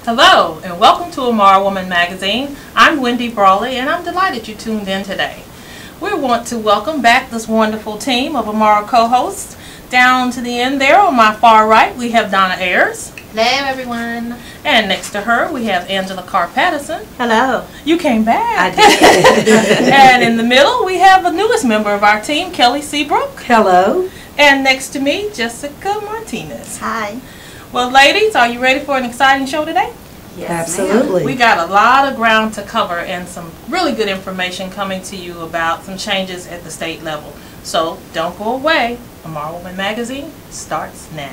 Hello and welcome to IMARA Woman Magazine. I'm Wendy Brawley and I'm delighted you tuned in today. We want to welcome back this wonderful team of IMARA co-hosts. Down to the end there on my far right we have Donna Ayers. Hello everyone. And next to her we have Angela Carr-Patterson. Hello. You came back. I did. And in the middle we have the newest member of our team, Kelly Seabrook. Hello. And next to me, Jessica Martinez. Hi. Well, ladies, are you ready for an exciting show today? Yes, absolutely. We got a lot of ground to cover and some really good information coming to you about some changes at the state level. So don't go away. IMARA Woman Magazine starts now.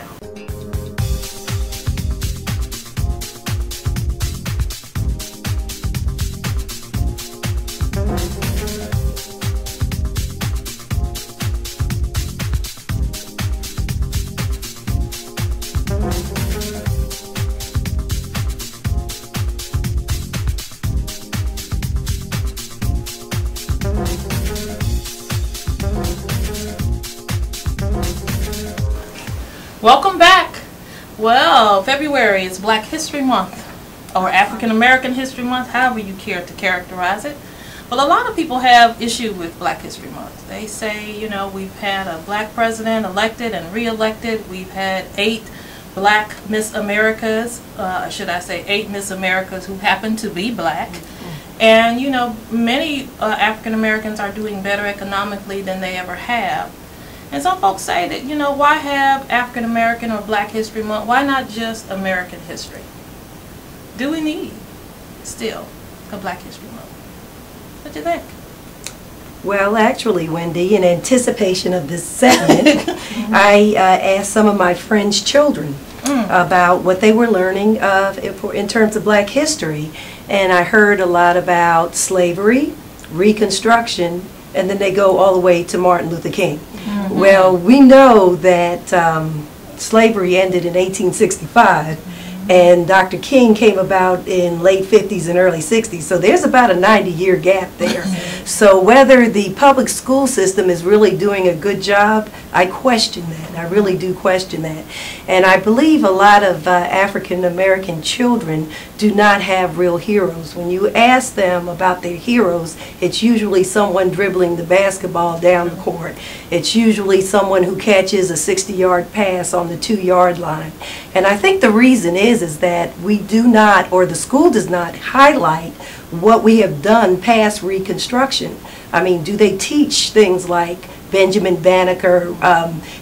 Welcome back. Well, February is Black History Month, or African American History Month, however you care to characterize it. Well, a lot of people have issue with Black History Month. They say, you know, we've had a black president elected and re-elected. We've had 8 black Miss Americas, should I say 8 Miss Americas who happen to be black. And, you know, many African Americans are doing better economically than they ever have. And some folks say that, you know, why have African American or Black History Month? Why not just American history? Do we need still a Black History Month? What do you think? Well, actually, Wendy, in anticipation of this segment, I asked some of my friends' children about what they were learning in terms of Black history. And I heard a lot about slavery, Reconstruction, and then they go all the way to Martin Luther King. Well, we know that slavery ended in 1865, and Dr. King came about in late 50s and early 60s, so there's about a 90-year gap there. So whether the public school system is really doing a good job, I question that. I really do question that. And I believe a lot of African American children do not have real heroes. When you ask them about their heroes, it's usually someone dribbling the basketball down the court. It's usually someone who catches a 60-yard pass on the 2-yard line. And I think the reason is that we do not, or the school does not, highlight what we have done past Reconstruction. I mean, do they teach things like Benjamin Banneker,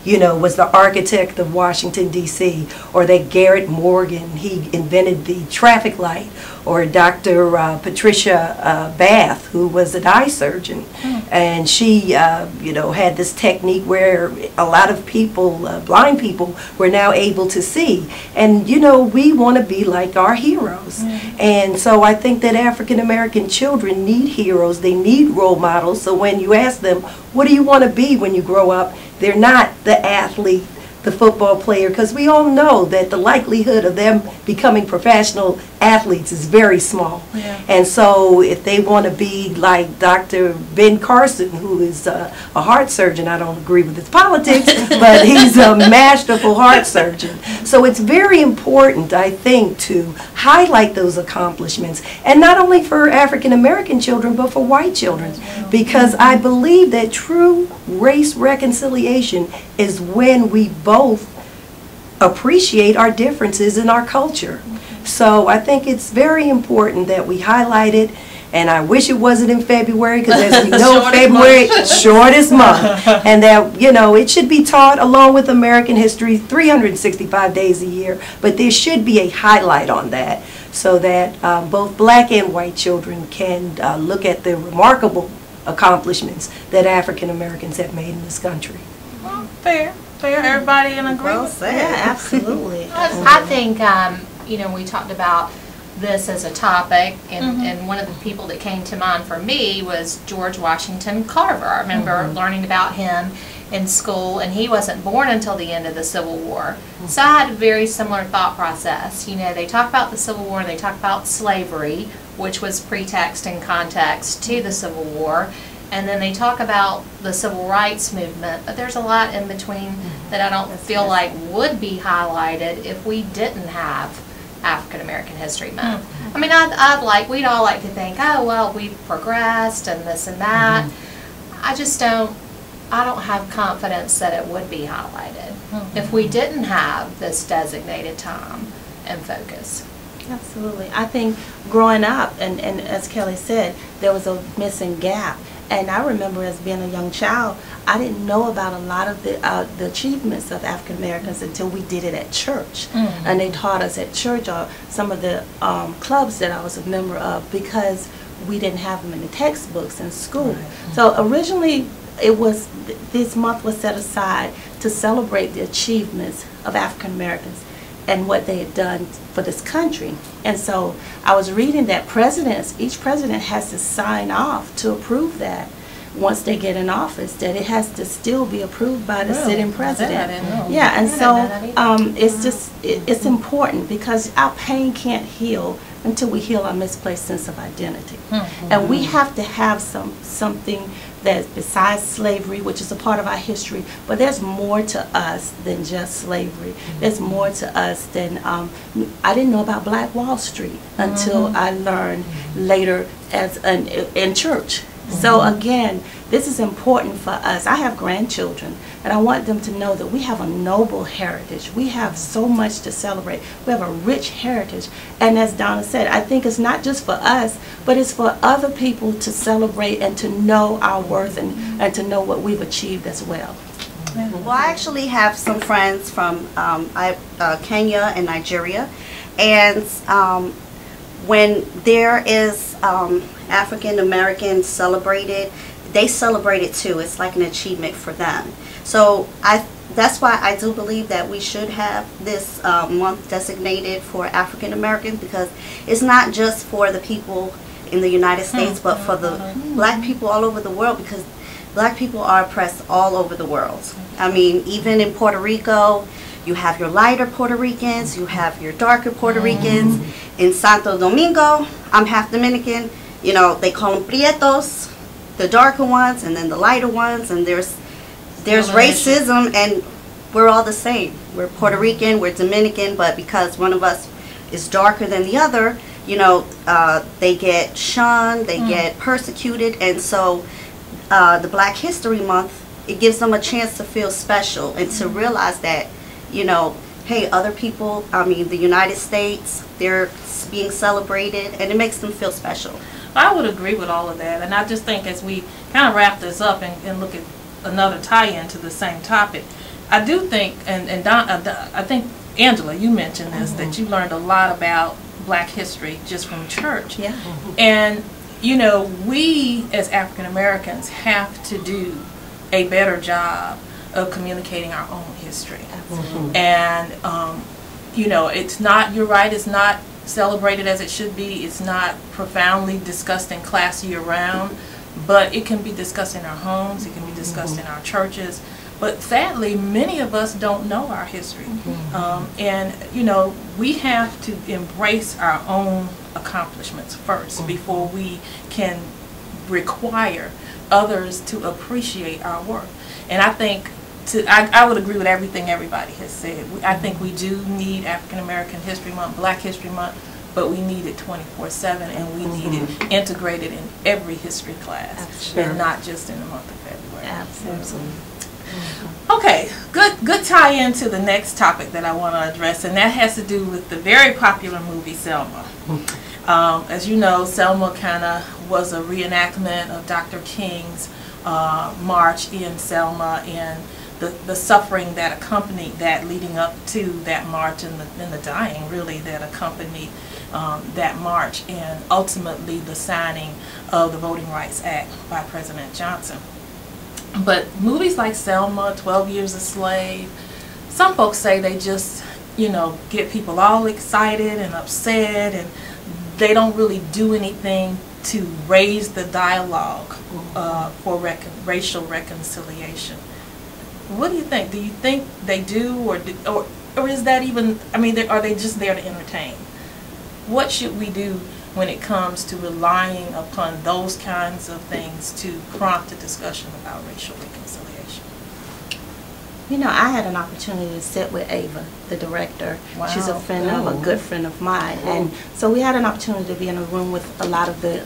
you know, was the architect of Washington, D.C., or that Garrett Morgan, he invented the traffic light, or Dr. Patricia Bath, who was an eye surgeon, and she, you know, had this technique where a lot of people, blind people, were now able to see. And, you know, we want to be like our heroes. And so I think that African American children need heroes. They need role models. So when you ask them, what do you want to be when you grow up, they're not the athlete, the football player, because we all know that the likelihood of them becoming professional athletes is very small. And so if they want to be like Dr. Ben Carson, who is a heart surgeon, I don't agree with his politics, but he's a masterful heart surgeon. So it's very important, I think, to highlight those accomplishments, and not only for African American children, but for white children, because I believe that true race reconciliation is when we both appreciate our differences in our culture. So I think it's very important that we highlight it, and I wish it wasn't in February, because as we know, February is shortest month, and that, you know, it should be taught along with American history 365 days a year, but there should be a highlight on that so that both black and white children can look at the remarkable accomplishments that African Americans have made in this country. Well, fair. Everybody in agreement? Well said. Yeah, absolutely. I think, you know, we talked about this as a topic, and one of the people that came to mind for me was George Washington Carver. I remember learning about him in school, and he wasn't born until the end of the Civil War. So I had a very similar thought process. You know, they talk about the Civil War, and they talk about slavery, which was pretext and context to the Civil War. And then they talk about the civil rights movement, but there's a lot in between that I don't feel like would be highlighted if we didn't have African American History Month. I mean, we'd all like to think, oh, well, we've progressed and this and that. I don't have confidence that it would be highlighted if we didn't have this designated time and focus. Absolutely. I think growing up, and as Kelly said, there was a missing gap. And I remember as being a young child, I didn't know about a lot of the achievements of African Americans until we did it at church. And they taught us at church, or some of the clubs that I was a member of, because we didn't have them in the textbooks in school. So originally, this month was set aside to celebrate the achievements of African Americans and what they had done for this country. And so I was reading that each president has to sign off to approve that once they get in office, that it has to still be approved by the sitting president. I didn't know. Yeah, and so it's important, because our pain can't heal until we heal our misplaced sense of identity. And we have to have something that's besides slavery, which is a part of our history, but there's more to us than just slavery. There's more to us than, I didn't know about Black Wall Street until I learned later in church. So again, this is important for us. I have grandchildren, and I want them to know that we have a noble heritage. We have so much to celebrate. We have a rich heritage. And as Donna said, I think it's not just for us, but it's for other people to celebrate and to know our worth and to know what we've achieved as well. Well, I actually have some friends from Kenya and Nigeria, and when there is African Americans celebrated, they celebrate it too. It's like an achievement for them. So that's why I do believe that we should have this month designated for African Americans, because it's not just for the people in the United States, but for the Black people all over the world, because Black people are oppressed all over the world. I mean, even in Puerto Rico, you have your lighter Puerto Ricans, you have your darker Puerto Ricans. In Santo Domingo, I'm half Dominican, you know, they call them prietos, the darker ones, and then the lighter ones, and there's racism, and we're all the same. We're Puerto Rican, we're Dominican, but because one of us is darker than the other, you know, they get shunned, they get persecuted, and so the Black History Month, it gives them a chance to feel special and to realize that, you know, hey, other people, I mean, the United States, they're being celebrated, and it makes them feel special. I would agree with all of that, and I just think as we kind of wrap this up and look at another tie-in to the same topic, I do think, and Don, I think, Angela, you mentioned this, that you learned a lot about Black history just from church. Yeah. And, you know, we as African Americans have to do a better job of communicating our own history. And, you know, it's not, you're right, it's not celebrated as it should be. It's not profoundly discussed in class year-round, but it can be discussed in our homes, it can be discussed in our churches. But sadly, many of us don't know our history. And, you know, we have to embrace our own accomplishments first before we can require others to appreciate our work. And I think, I would agree with everything everybody has said. I think we do need African American History Month, Black History Month, but we need it 24/7, and we need it integrated in every history class, and not just in the month of February. Absolutely. Okay, good tie-in to the next topic that I want to address, and that has to do with the very popular movie Selma. As you know, Selma kind of was a reenactment of Dr. King's march in Selma, and the suffering that accompanied that leading up to that march, and the dying really that accompanied that march, and ultimately the signing of the Voting Rights Act by President Johnson. But movies like Selma, 12 Years a Slave, some folks say they just, you know, get people all excited and upset, and they don't really do anything to raise the dialogue for racial reconciliation. What do you think? Do you think they do, or is that even, I mean, are they just there to entertain? What should we do when it comes to relying upon those kinds of things to prompt a discussion about racial reconciliation? You know, I had an opportunity to sit with Ava, the director. Wow. She's a friend of a good friend of mine. And so we had an opportunity to be in a room with a lot of the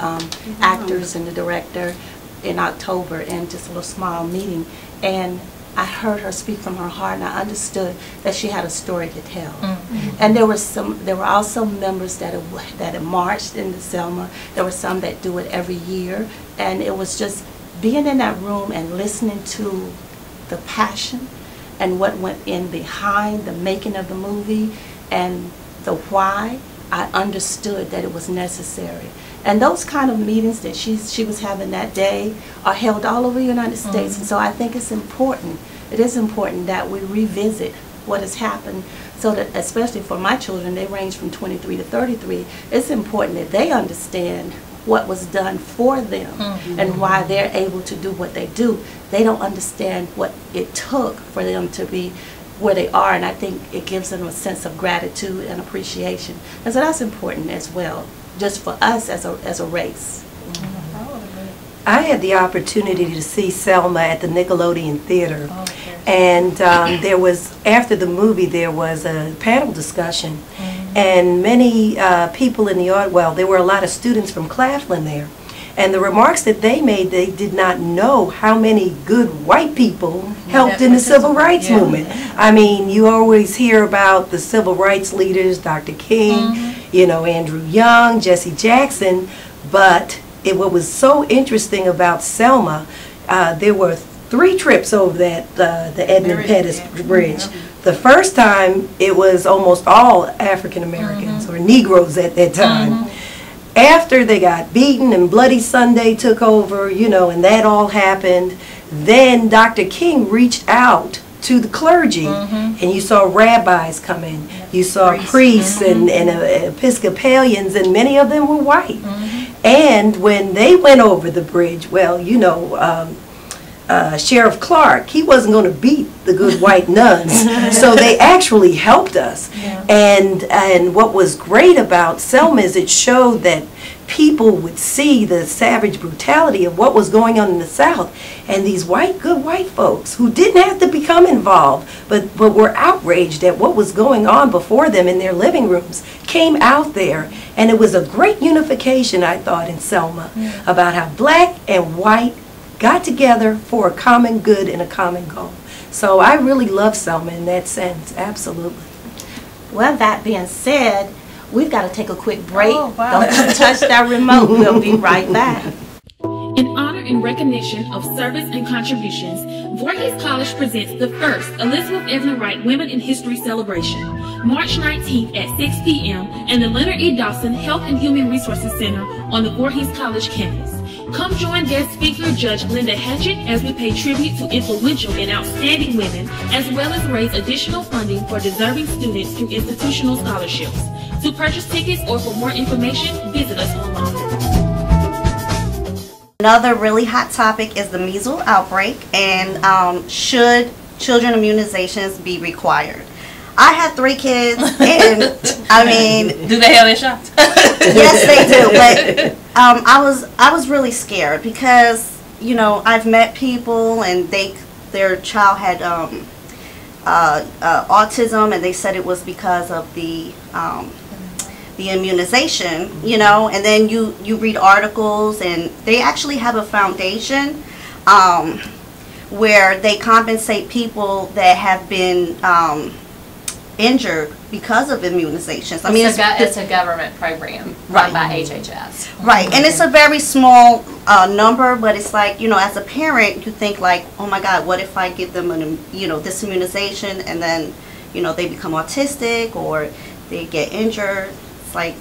actors and the director in October in just a little small meeting. And I heard her speak from her heart, and I understood that she had a story to tell. And there were also members that had marched into Selma. There were some that do it every year. And it was just being in that room and listening to the passion and what went in behind the making of the movie and the why. I understood that it was necessary. And those kind of meetings that she was having that day are held all over the United States. And so I think it's important, it is important that we revisit what has happened, so that, especially for my children, they range from 23 to 33, it's important that they understand what was done for them and why they're able to do what they do. They don't understand what it took for them to be where they are, and I think it gives them a sense of gratitude and appreciation. And so that's important as well, just for us as a race. I had the opportunity to see Selma at the Nickelodeon Theater. And there was, after the movie, there was a panel discussion. And many people in the audience, well, there were a lot of students from Claflin there. And the remarks that they made, they did not know how many good white people helped in the civil rights movement. I mean, you always hear about the civil rights leaders, Dr. King, you know, Andrew Young, Jesse Jackson, but what was so interesting about Selma, there were 3 trips over that the Edmund Pettus Bridge. The first time, it was almost all African Americans or Negroes at that time. After they got beaten and Bloody Sunday took over, you know, and that all happened, then Dr. King reached out to the clergy, and you saw rabbis come in, you saw priests and Episcopalians, and many of them were white. And when they went over the bridge, well, you know, Sheriff Clark, he wasn't going to beat the good white nuns, so they actually helped us. And what was great about Selma is it showed that people would see the savage brutality of what was going on in the South, and these good white folks who didn't have to become involved, but were outraged at what was going on before them in their living rooms, came out there, and it was a great unification, I thought, in Selma, about how black and white got together for a common good and a common goal. So I really love Selma in that sense, absolutely. Well, that being said, we've got to take a quick break. Don't you touch that remote. We'll be right back. In honor and recognition of service and contributions, Voorhees College presents the first Elizabeth Evelyn Wright Women in History Celebration, March 19th at 6 p.m. in the Leonard E. Dawson Health and Human Resources Center on the Voorhees College campus. Come join guest speaker Judge Linda Hatchett as we pay tribute to influential and outstanding women, as well as raise additional funding for deserving students through institutional scholarships. To purchase tickets or for more information, visit us online. Another really hot topic is the measles outbreak, and should children immunizations be required? I had 3 kids, and I mean, do they have their shots? Yes, they do. But I was really scared because, you know, I've met people and their child had autism, and they said it was because of the immunization, you know. And then you read articles, and they actually have a foundation where they compensate people that have been injured because of immunizations. I mean, it's a government program run by HHS. Right, and it's a very small number, but it's like, you know, as a parent, you think like, oh my God, what if I give them this immunization, and then, you know, they become autistic or they get injured. It's like.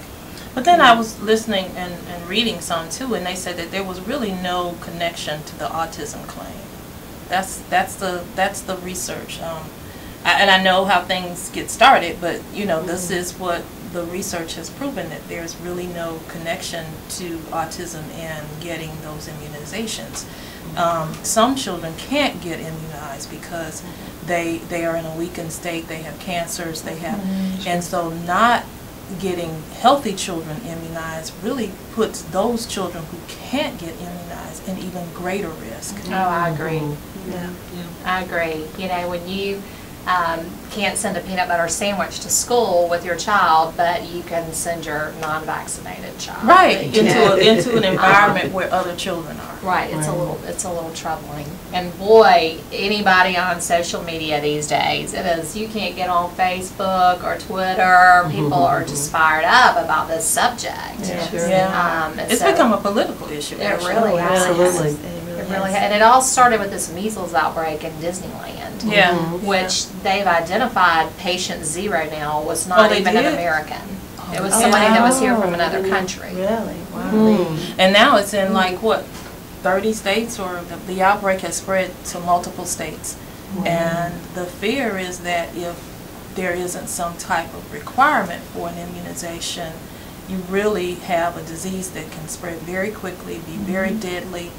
But then I was listening and reading some too, and they said that there was really no connection to the autism claim. That's the research. And I know how things get started, but, you know, this is what the research has proven, that there's really no connection to autism and getting those immunizations. Some children can't get immunized because they are in a weakened state, they have cancers, they have, and so not getting healthy children immunized really puts those children who can't get immunized in even greater risk. Oh, I agree. Yeah. I agree. You know, when you can't send a peanut butter sandwich to school with your child, but you can send your non-vaccinated child. Right, into an environment where other children are. Right, it's a little troubling. And boy, anybody on social media these days, you can't get on Facebook or Twitter. People are just fired up about this subject. Yeah. It's become a political issue. It really has. Absolutely. It really has. And it all started with this measles outbreak in Disneyland. Yeah. Which they've identified patient 0 now was not even an American. It was somebody that was here from another country. Really? Wow. And now it's in like what, 30 states, or the outbreak has spread to multiple states. And the fear is that if there isn't some type of requirement for an immunization, you really have a disease that can spread very quickly, be very deadly.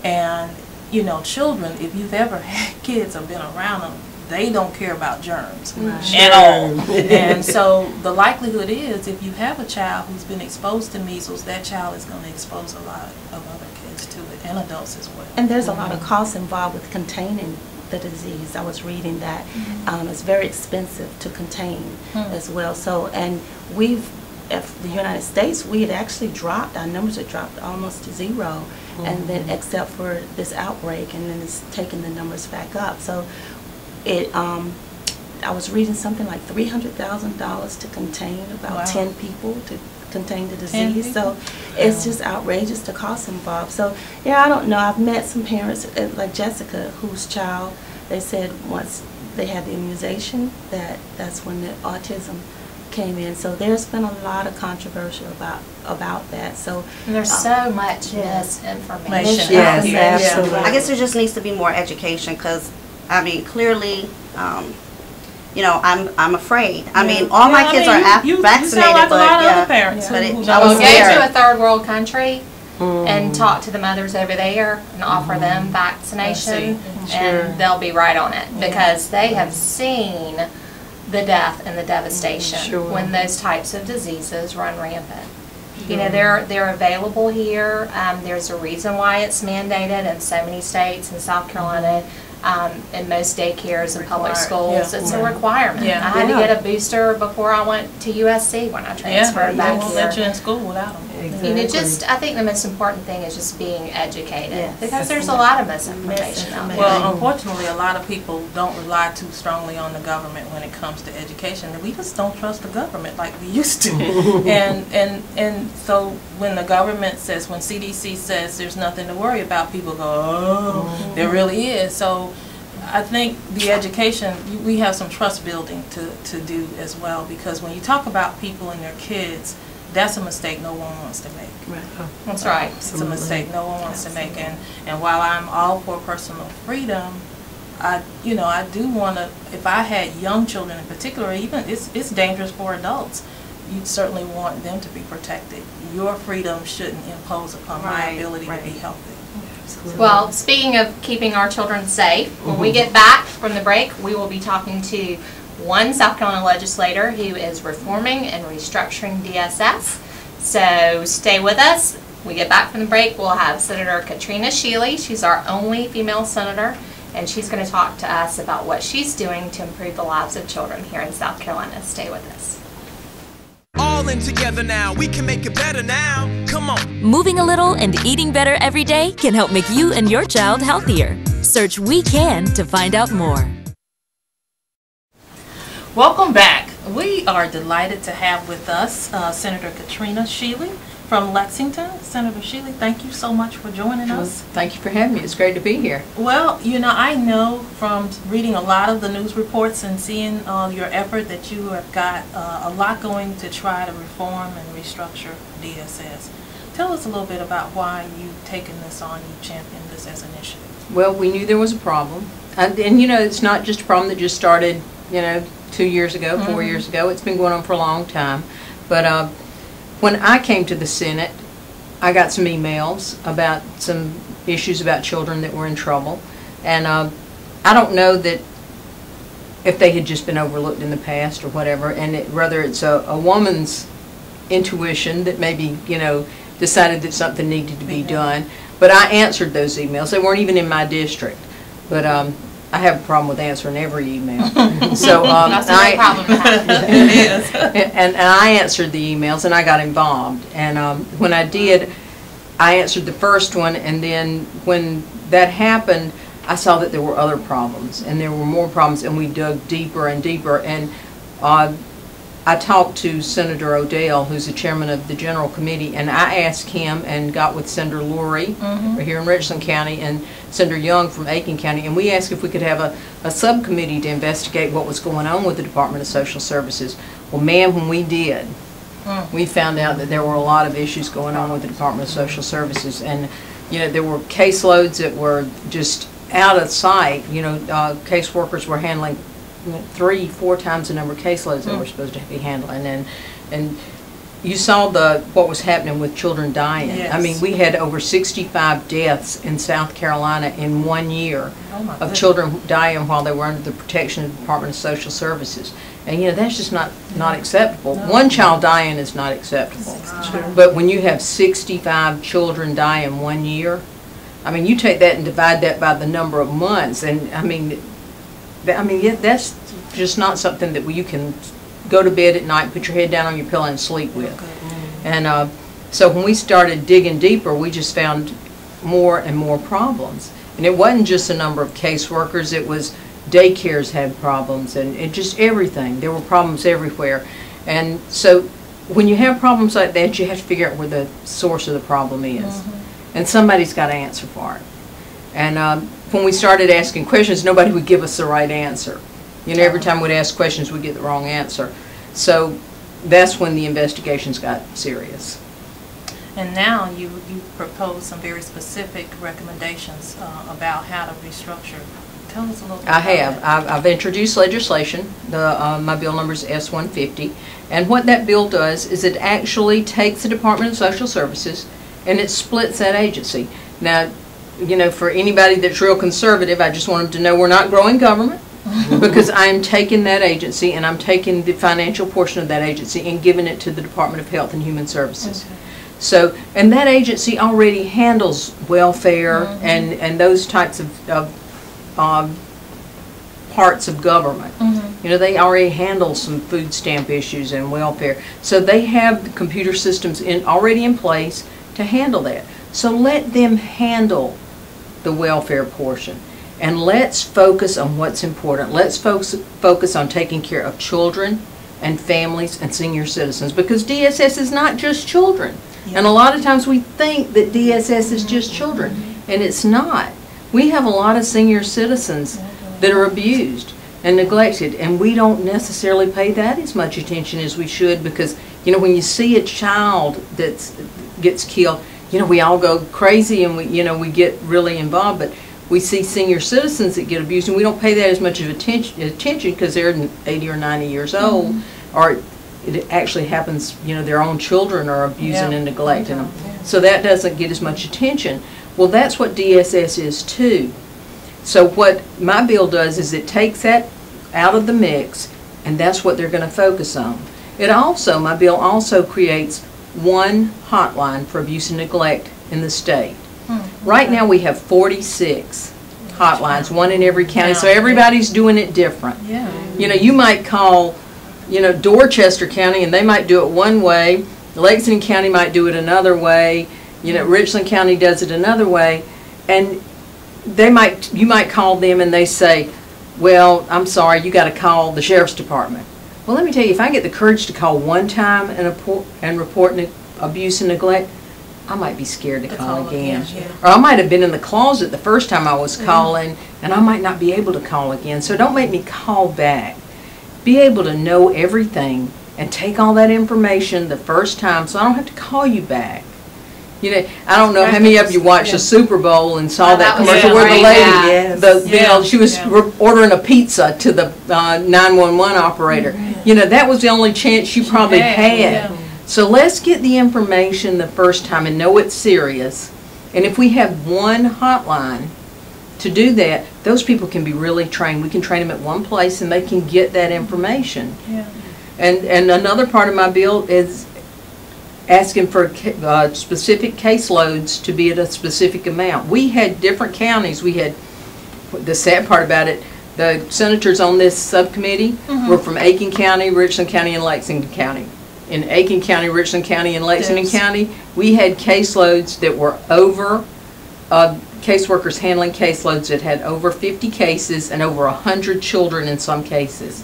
And you know, children, if you've ever had kids or been around them, they don't care about germs at all. And so the likelihood is, if you have a child who's been exposed to measles, that child is going to expose a lot of other kids to it, and adults as well. And there's a lot of costs involved with containing the disease. I was reading that it's very expensive to contain as well. So, and the United States, we had actually dropped, our numbers had dropped almost to 0. And then except for this outbreak, and then it's taken the numbers back up. So I was reading something like $300,000 to contain about 10 people, to contain the disease. So it's just outrageous, the cost involved. So yeah, I don't know. I've met some parents like Jessica, whose child, they said once they had the immunization, that's when the autism came in. So there's been a lot of controversy about that. So and there's so much misinformation. Yes, absolutely. I guess there just needs to be more education, because I mean, clearly, you know, I'm afraid. I mean, all my kids are vaccinated, you sound like but a lot of other parents but who I was Go there. to a third world country and talk to the mothers over there and offer them vaccination, and they'll be right on it, because they have seen the death and the devastation when those types of diseases run rampant. You know, they're available here. There's a reason why it's mandated in so many states. In South Carolina, in most daycares and public schools, it's a requirement. I had to get a booster before I went to USC when I transferred back here. Won't let you in school without them. Exactly. You know, I think the most important thing is just being educated, because there's a lot of misinformation out there. Well, unfortunately, a lot of people don't rely too strongly on the government when it comes to education. We just don't trust the government like we used to. and so when the government says, when CDC says there's nothing to worry about, people go, oh, there really is. So I think the education, we have some trust building to do as well, because when you talk about people and their kids, that's a mistake no one wants to make. That's right. It's a mistake no one wants to make. And while I'm all for personal freedom, I do want to, if I had young children in particular, even it's dangerous for adults. You certainly want them to be protected. Your freedom shouldn't impose upon my ability to be healthy. Well, speaking of keeping our children safe, when we get back from the break, we will be talking to one South Carolina legislator who is reforming and restructuring DSS. So stay with us. When we get back from the break, we'll have Senator Katrina Shealy. She's our only female senator, and she's going to talk to us about what she's doing to improve the lives of children here in South Carolina. Stay with us. All in together now, we can make it better now. Come on. Moving a little and eating better every day can help make you and your child healthier. Search We Can to find out more. Welcome back. We are delighted to have with us Senator Katrina Shealy from Lexington. Senator Shealy, thank you so much for joining us. Thank you for having me. It's great to be here. Well, you know, I know from reading a lot of the news reports and seeing your effort that you have got a lot going to try to reform and restructure DSS. Tell us a little bit about why you've taken this on, you championed this as an initiative. Well, we knew there was a problem. And you know, it's not just a problem that just started, you know, 2 years ago, 4 years ago. It's been going on for a long time. But when I came to the Senate, I got some emails about some issues about children that were in trouble. And I don't know that if they had just been overlooked in the past or whatever, and whether it's a woman's intuition that maybe, you know, decided that something needed to be done. But I answered those emails. They weren't even in my district. But I have a problem with answering every email. So That's a great problem to have. It is. and I answered the emails, and I got involved. And when I did, I answered the first one, and then when that happened, I saw that there were other problems, and there were more problems, and we dug deeper and deeper. And I talked to Senator Odell, who's the chairman of the General Committee, and I asked him and got with Senator Lurie here in Richland County and Senator Young from Aiken County, and we asked if we could have a subcommittee to investigate what was going on with the Department of Social Services. Well, ma'am, when we did, we found out that there were a lot of issues going on with the Department of Social Services, and you know, there were caseloads that were just out of sight. You know, caseworkers were handling 3-4 times the number of caseloads they were supposed to be handling, and you saw what was happening with children dying. Yes. I mean, we had over 65 deaths in South Carolina in 1 year of children dying while they were under the protection of the Department of Social Services. And you know, that's just not acceptable. No. One child dying is not acceptable. But when you have 65 children die in 1 year, I mean, you take that and divide that by the number of months, and I mean, yeah, that's just not something that you can go to bed at night, put your head down on your pillow and sleep with. And so when we started digging deeper, we just found more and more problems. And it wasn't just the number of caseworkers, it was daycares had problems, and just everything. There were problems everywhere. And so when you have problems like that, you have to figure out where the source of the problem is. And somebody's got to answer for it. And when we started asking questions, nobody would give us the right answer. You know, every time we'd ask questions, we'd get the wrong answer. So that's when the investigations got serious. And now you propose some very specific recommendations about how to restructure. Tell us a little bit I about have. that. I've introduced legislation. My bill number is S-150. And what that bill does is it actually takes the Department of Social Services and it splits that agency. Now, you know, for anybody that's real conservative, I just want them to know we're not growing government, because I'm taking that agency and I'm taking the financial portion of that agency and giving it to the Department of Health and Human Services. Okay. So, and that agency already handles welfare and those types of parts of government. You know, they already handle some food stamp issues and welfare. So they have the computer systems already in place to handle that. So let them handle the welfare portion. And let's focus on what's important. Let's focus on taking care of children and families and senior citizens, because DSS is not just children. And a lot of times we think that DSS is just children, and it's not. We have a lot of senior citizens that are abused and neglected, and we don't necessarily pay that as much attention as we should, because, you know, when you see a child that gets killed, you know, we all go crazy and we get really involved, but we see senior citizens that get abused, and we don't pay that as much of attention because they're 80 or 90 years old, or it actually happens, you know, their own children are abusing and neglecting them. So that doesn't get as much attention. Well, that's what DSS is too. So what my bill does is it takes that out of the mix, and that's what they're going to focus on. It also, my bill also creates one hotline for abuse and neglect in the state. Right now we have 46 hotlines, one in every county, so everybody's doing it different. You know, you might call, you know, Dorchester County and they might do it one way, Lexington County might do it another way, you know, Richland County does it another way, and you might call them and they say, well, I'm sorry, you got to call the Sheriff's Department. Well, let me tell you, if I get the courage to call one time and report abuse and neglect, I might be scared to call again. Or I might have been in the closet the first time I was calling, and I might not be able to call again. So don't make me call back. Be able to know everything and take all that information the first time, so I don't have to call you back. You know, I don't know how many of you watched the Super Bowl and saw that commercial where the lady, she was ordering a pizza to the 911 operator. You know, that was the only chance she probably had. So let's get the information the first time and know it's serious. And if we have one hotline to do that, those people can be really trained. We can train them at one place and they can get that information. And another part of my bill is asking for specific caseloads to be at a specific amount. We had different counties. We had, the sad part about it, the senators on this subcommittee were from Aiken County, Richland County, and Lexington County. In Aiken County, Richland County, and Lexington County, we had caseloads that were over, caseworkers handling caseloads that had over 50 cases and over 100 children in some cases.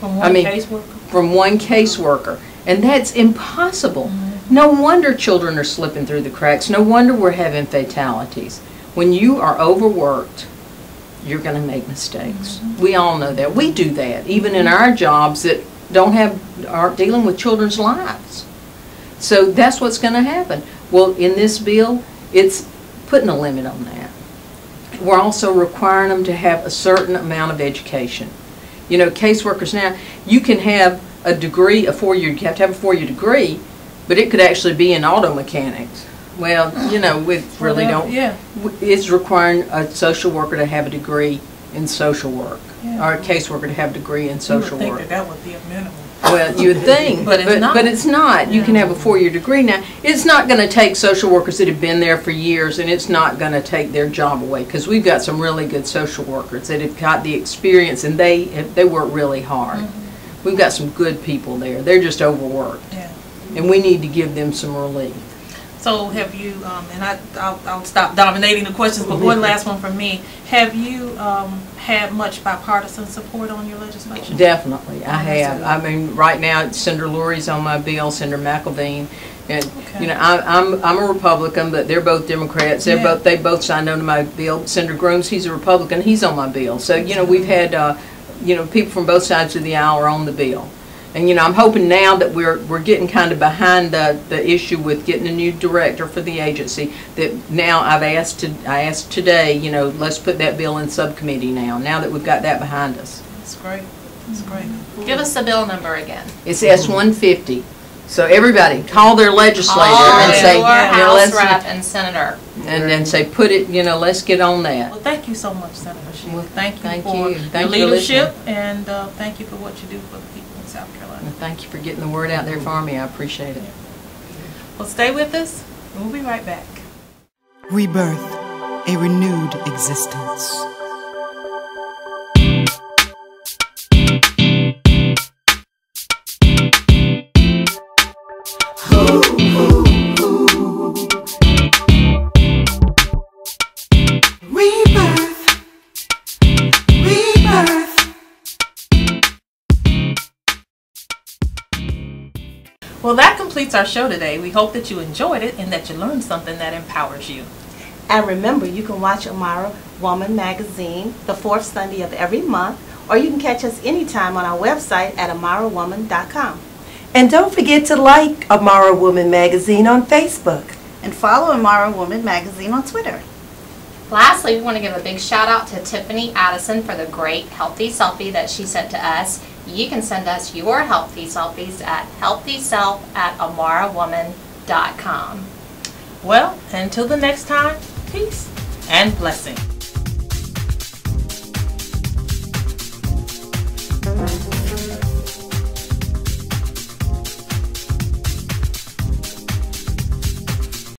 From one caseworker? From one caseworker. And that's impossible. No wonder children are slipping through the cracks. No wonder we're having fatalities. When you are overworked, you're going to make mistakes. We all know that. We do that, even in our jobs that aren't dealing with children's lives. So that's what's going to happen. Well, in this bill, it's putting a limit on that. We're also requiring them to have a certain amount of education. You know, caseworkers now, you can have a degree, you have to have a 4-year degree, but it could actually be in auto mechanics. Well, you know, we really don't. Yeah. It's requiring a social worker to have a degree in social work, or a caseworker to have a degree in social work. You would think that would be a minimum. Well, you would think, but it's not. You can have a 4-year degree now. It's not going to take social workers that have been there for years, and it's not going to take their job away, because we've got some really good social workers that have got the experience, and they work really hard. We've got some good people there. They're just overworked, and we need to give them some relief. So have you, and I'll stop dominating the questions, but one last one from me. Have you had much bipartisan support on your legislation? Definitely, I have. I mean, right now, Senator Lurie's on my bill, Senator McElveen, and you know, I'm a Republican, but they're both Democrats. They both signed on to my bill. Senator Grooms, he's a Republican, he's on my bill. So you know, we've had you know, people from both sides of the aisle are on the bill. And you know, I'm hoping now that we're getting kind of behind the issue with getting a new director for the agency, that now I asked today, you know, let's put that bill in subcommittee now that we've got that behind us. That's great. That's great. Give us the bill number again. It's S-150. So everybody call their legislator and say, your House rep and senator, and then say, put it, you know, let's get on that. Well, thank you so much, Senator Sheila. Well, thank you for your leadership, and thank you for what you do for the people in South Carolina. Well, thank you for getting the word out there for me. I appreciate it. Well, stay with us. We'll be right back. Rebirth, a renewed existence. Well, that completes our show today. We hope that you enjoyed it and that you learned something that empowers you. And remember, you can watch IMARA Woman Magazine the 4th Sunday of every month, or you can catch us anytime on our website at imarawoman.com. And don't forget to like IMARA Woman Magazine on Facebook. And follow IMARA Woman Magazine on Twitter. Lastly, we want to give a big shout out to Tiffany Addison for the great healthy selfie that she sent to us. You can send us your healthy selfies at healthyself@imarawoman.com. Well, until the next time, peace and blessing.